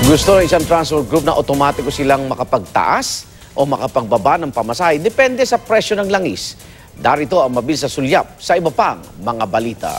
Gusto ng isang transport group na otomatiko silang makapagtaas o makapagbaba ng pamasahe. Depende sa presyo ng langis. Darito ang mabilis na sulyap sa iba pang mga balita.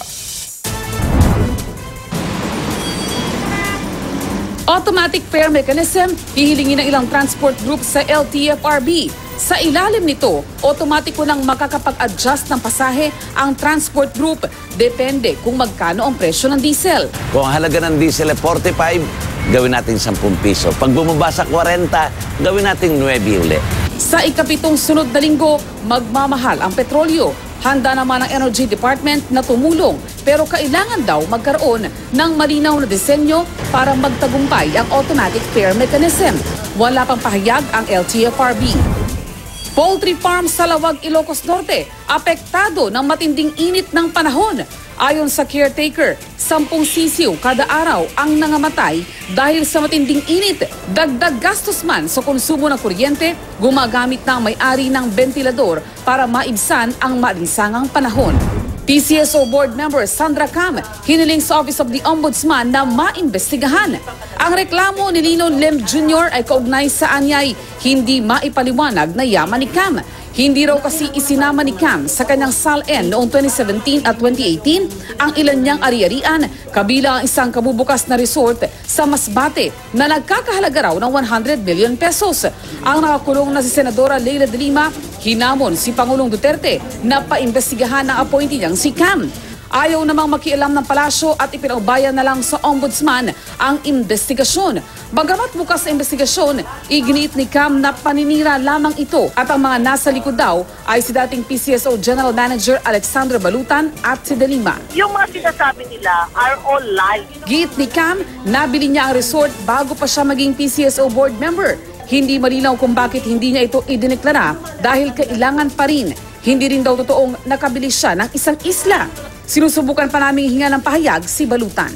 Automatic fare mechanism, hihilingin ng ilang transport group sa LTFRB. Sa ilalim nito, otomatiko lang makakapag-adjust ng pasahe ang transport group. Depende kung magkano ang presyo ng diesel. Kung ang halaga ng diesel ay 45, gawin natin 10 piso. Pag bumaba sa 40, gawin natin 9 uli. Sa ikapitong sunod na linggo, magmamahal ang petrolyo. Handa naman ang Energy Department na tumulong, pero kailangan daw magkaroon ng malinaw na disenyo para magtagumpay ang automatic fare mechanism. Wala pang pahayag ang LTFRB. Poultry farm sa Lawag, Ilocos Norte, apektado ng matinding init ng panahon. Ayon sa caretaker, 10 sisiw kada araw ang nangamatay dahil sa matinding init. Dagdag gastos man sa konsumo ng kuryente, gumagamit na ang may-ari ng bentilador para maibsan ang maalinsangang panahon. PCSO Board Member Sandra Cam hiniling sa Office of the Ombudsman na maimbestigahan. Ang reklamo ni Lino Lim Jr. ay kaugnay sa anyay hindi maipaliwanag na yaman ni Cam. Hindi raw kasi isinama ni Cam sa kanyang SALN noong 2017 at 2018 ang ilan niyang ari-arian, kabilang ang isang kabubukas na resort sa Masbate na nagkakahalaga raw ng 100 million pesos. Ang nakakulong na si Senadora Leila de Lima, hinamon si Pangulong Duterte na paimbestigahan ang appointee niyang si Cam. Ayaw namang makialam ng palasyo at ipinaubayan na lang sa ombudsman ang investigasyon. Bagamat bukas sa investigasyon, iginiit ni Cam na paninira lamang ito at ang mga nasa likod daw ay si dating PCSO General Manager Alexandra Balutan at si De Lima. Yung mga sinasabi nila are all lies. Giit ni Cam, nabili niya ang resort bago pa siya maging PCSO board member. Hindi malinaw kung bakit hindi niya ito idineklara dahil kailangan pa rin. Hindi rin daw totoong nakabili siya ng isang isla. Sinusubukan pa naming hinga ng pahayag si Balutan.